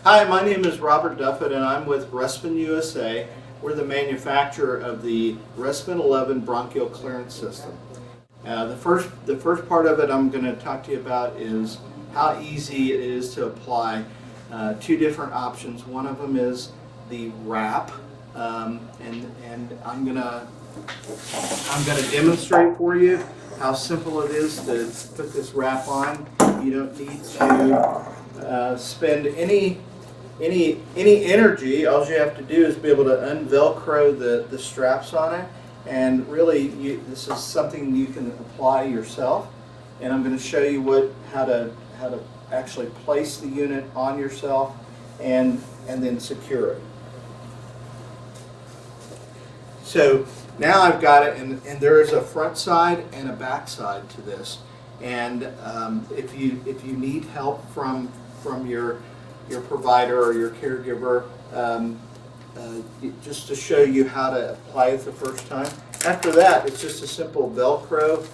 Hi, my name is Robert Duffett and I'm with Respin USA. We're the manufacturer of the Respin 11 bronchial clearance system. The first part of it I'm going to talk to you about is how easy it is to apply. Two different options. One of them is the wrap, and I'm gonna demonstrate for you how simple it is to put this wrap on. You don't need to spend any energy. All you have to do is be able to unvelcro the straps on it, and really this is something you can apply yourself. And I'm going to show you how to actually place the unit on yourself and then secure it. So now I've got it, and there is a front side and a back side to this. And if you need help from your provider or your caregiver, just to show you how to apply it the first time. After that, it's just a simple Velcro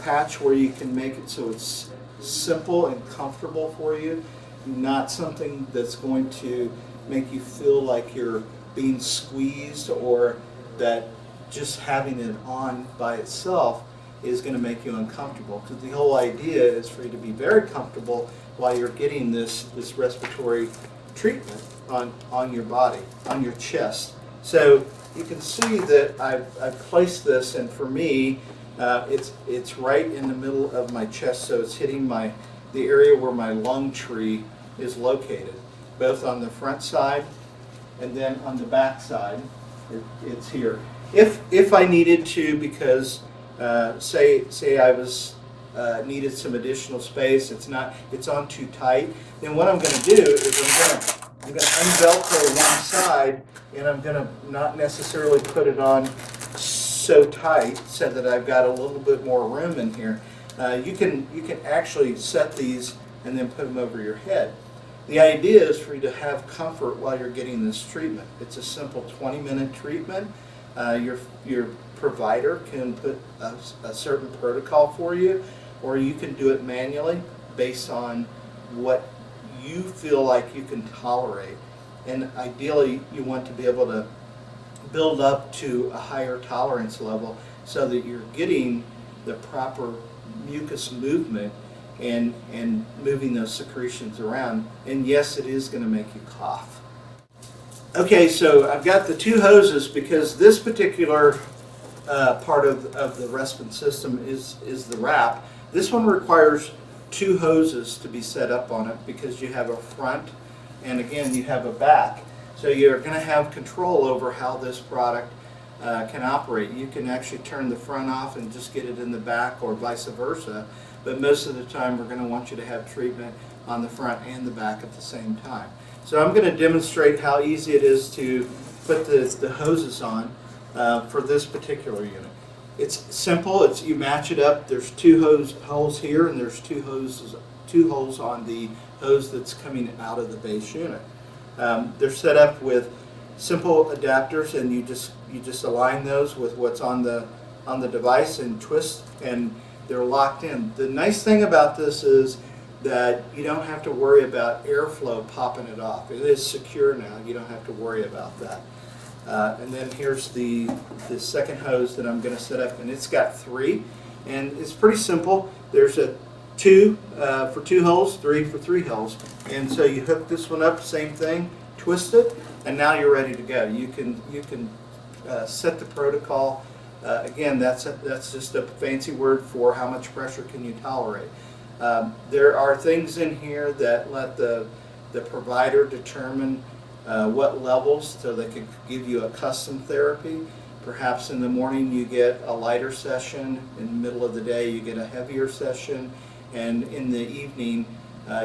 patch where you can make it so it's simple and comfortable for you, not something that's going to make you feel like you're being squeezed, or that just having it on by itself is going to make you uncomfortable, because the whole idea is for you to be very comfortable while you're getting this respiratory treatment on your body, on your chest. So you can see that I've placed this, and for me it's right in the middle of my chest, so it's hitting the area where my lung tree is located, both on the front side and then on the back side. It's here. If I needed to, because say I was needed some additional space, it's on too tight, then what I'm going to do is I'm going to unvelcro one side, and I'm going to not necessarily put it on so tight so that I've got a little bit more room in here. You can actually set these and then put them over your head. The idea is for you to have comfort while you're getting this treatment. It's a simple 20-minute treatment. Your provider can put a certain protocol for you, or you can do it manually based on what you feel like you can tolerate. And ideally, you want to be able to build up to a higher tolerance level so that you're getting the proper mucus movement and moving those secretions around. And yes, it is going to make you cough. Okay, so I've got the two hoses, because this particular part of the Respin system is the wrap. This one requires two hoses to be set up on it, because you have a front and again you have a back. So you're going to have control over how this product can operate. You can actually turn the front off and just get it in the back, or vice versa. But most of the time we're going to want you to have treatment on the front and the back at the same time. So I'm going to demonstrate how easy it is to put the hoses on for this particular unit. It's simple. You match it up. There's two holes here, and there's two holes on the hose that's coming out of the base unit. They're set up with simple adapters, and you just align those with what's on the device and twist, and they're locked in. The nice thing about this is that you don't have to worry about airflow popping it off. It is secure now. You don't have to worry about that. And then here's the second hose that I'm going to set up, and it's got three, and it's pretty simple. There's a two for two holes, three for three holes, and so you hook this one up, same thing, twist it, and now you're ready to go. You can set the protocol. Again, that's just a fancy word for how much pressure can you tolerate. There are things in here that let the provider determine what levels, so they can give you a custom therapy. Perhaps in the morning you get a lighter session, in the middle of the day you get a heavier session, and in the evening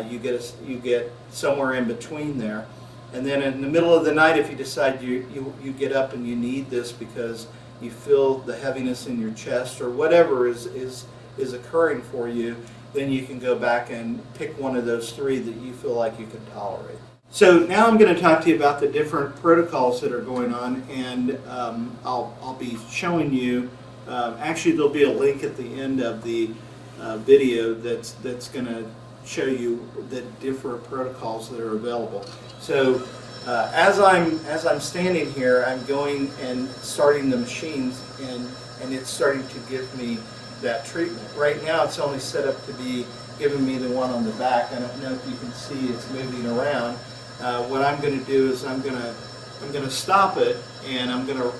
you get somewhere in between there. And then in the middle of the night, if you decide you get up and you need this because you feel the heaviness in your chest or whatever is occurring for you, then you can go back and pick one of those three that you feel like you can tolerate. So now I'm going to talk to you about the different protocols that are going on, and I'll be showing you. Actually, there'll be a link at the end of the video that's going to show you the different protocols that are available. So as I'm standing here, I'm going and starting the machines, and it's starting to give me that treatment. Right now it's only set up to be giving me the one on the back. I don't know if you can see it's moving around. What I'm going to do is I'm going to stop it, and I'm going to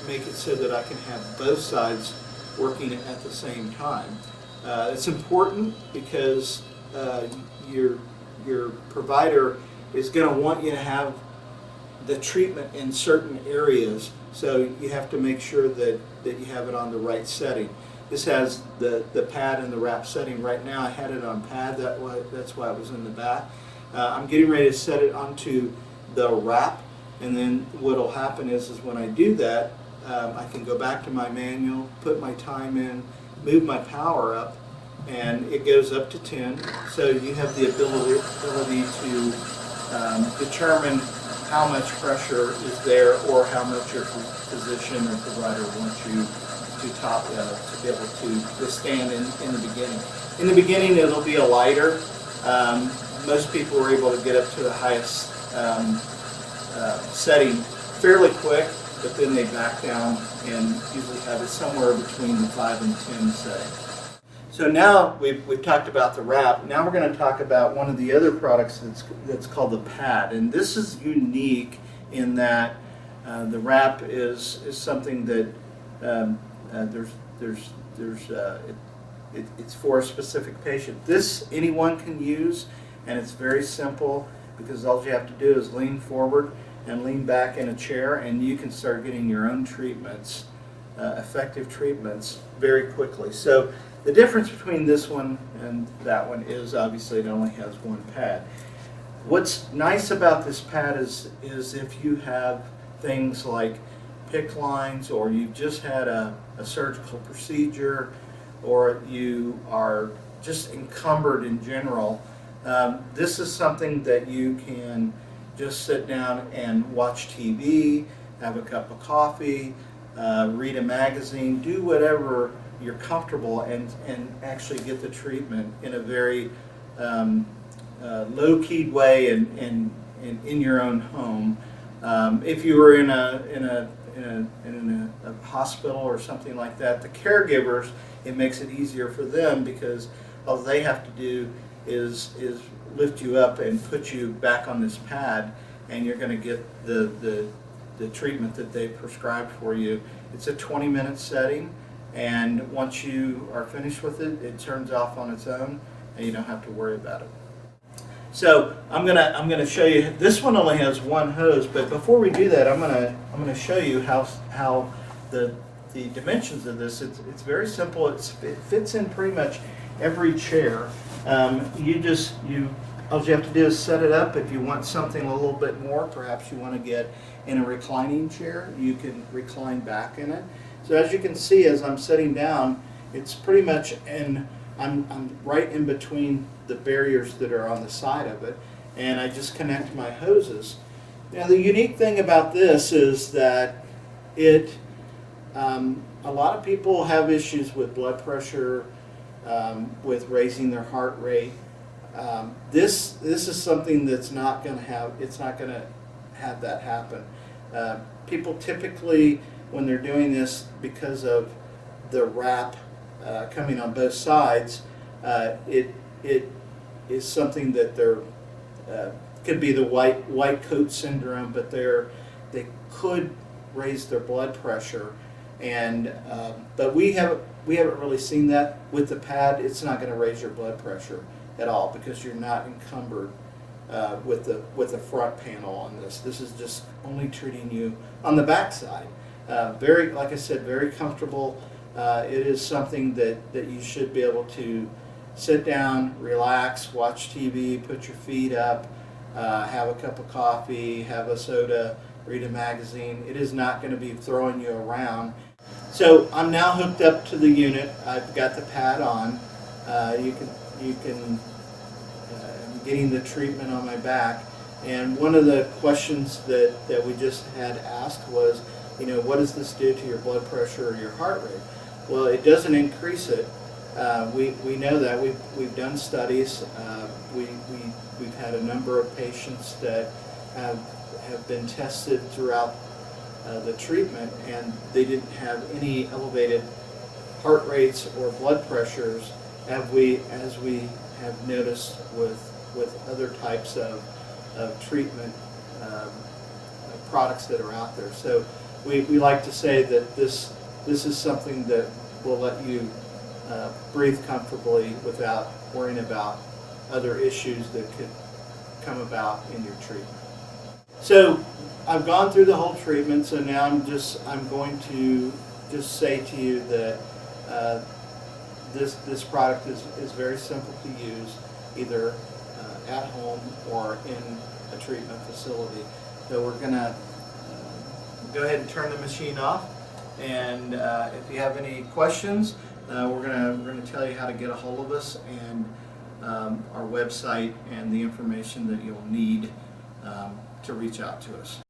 make it so that I can have both sides working at the same time. It's important because your provider is going to want you to have the treatment in certain areas, so you have to make sure that you have it on the right setting. This has the pad and the wrap setting. Right now I had it on pad, that's why it was in the back. I'm getting ready to set it onto the wrap, and then what will happen is when I do that, I can go back to my manual, put my time in, move my power up, and it goes up to 10. So you have the ability to determine how much pressure is there, or how much your physician or provider wants you to be able to withstand in the beginning. In the beginning, it'll be a lighter. Most people are able to get up to the highest setting fairly quick, but then they back down and usually have it somewhere between the 5 and 10 setting. So now we've talked about the wrap. Now we're going to talk about one of the other products that's called the pad, and this is unique in that the wrap is something that it's for a specific patient. This anyone can use, and it's very simple because all you have to do is lean forward and lean back in a chair, and you can start getting your own treatments, effective treatments, very quickly. So the difference between this one and that one is obviously it only has one pad. What's nice about this pad is if you have things like PICC lines, or you've just had a surgical procedure, or you are just encumbered in general, this is something that you can just sit down and watch TV, have a cup of coffee, read a magazine, do whatever you're comfortable, and actually get the treatment in a very low-keyed way and in your own home. If you were in a hospital or something like that, the caregivers, it makes it easier for them because all they have to do is lift you up and put you back on this pad, and you're going to get the treatment that they prescribed for you. It's a 20-minute setting, and once you are finished with it, it turns off on its own, and you don't have to worry about it. So I'm gonna show you. This one only has one hose, but before we do that, I'm gonna show you how the dimensions of this. It's very simple. It fits in pretty much every chair. All you have to do is set it up. If you want something a little bit more, perhaps you want to get in a reclining chair, you can recline back in it. So as you can see, as I'm sitting down, it's pretty much I'm right in between the barriers that are on the side of it, and I just connect my hoses. Now the unique thing about this is that a lot of people have issues with blood pressure, with raising their heart rate. This is something that's not going to have that happen. People typically, when they're doing this, because of the wrap coming on both sides, it is something that they're could be the white coat syndrome, but they could raise their blood pressure, and but we haven't really seen that with the pad. It's not going to raise your blood pressure at all because you're not encumbered with the front panel on this. This is just only treating you on the back side. Very, like I said, very comfortable. It is something that you should be able to sit down, relax, watch TV, put your feet up, have a cup of coffee, have a soda, read a magazine. It is not going to be throwing you around. So I'm now hooked up to the unit. I've got the pad on. You can I'm getting the treatment on my back. And one of the questions that we just had asked was, what does this do to your blood pressure or your heart rate? Well, it doesn't increase it. We know that. We've done studies. We've had a number of patients that have been tested throughout the treatment, and they didn't have any elevated heart rates or blood pressures as we have noticed with other types of treatment products that are out there. So we like to say that this is something that will let you breathe comfortably without worrying about other issues that could come about in your treatment. So I've gone through the whole treatment, so now I'm going to just say to you that this product is very simple to use, either at home or in a treatment facility. So we're going to go ahead and turn the machine off, and if you have any questions, we're going to tell you how to get a hold of us, and our website and the information that you'll need to reach out to us.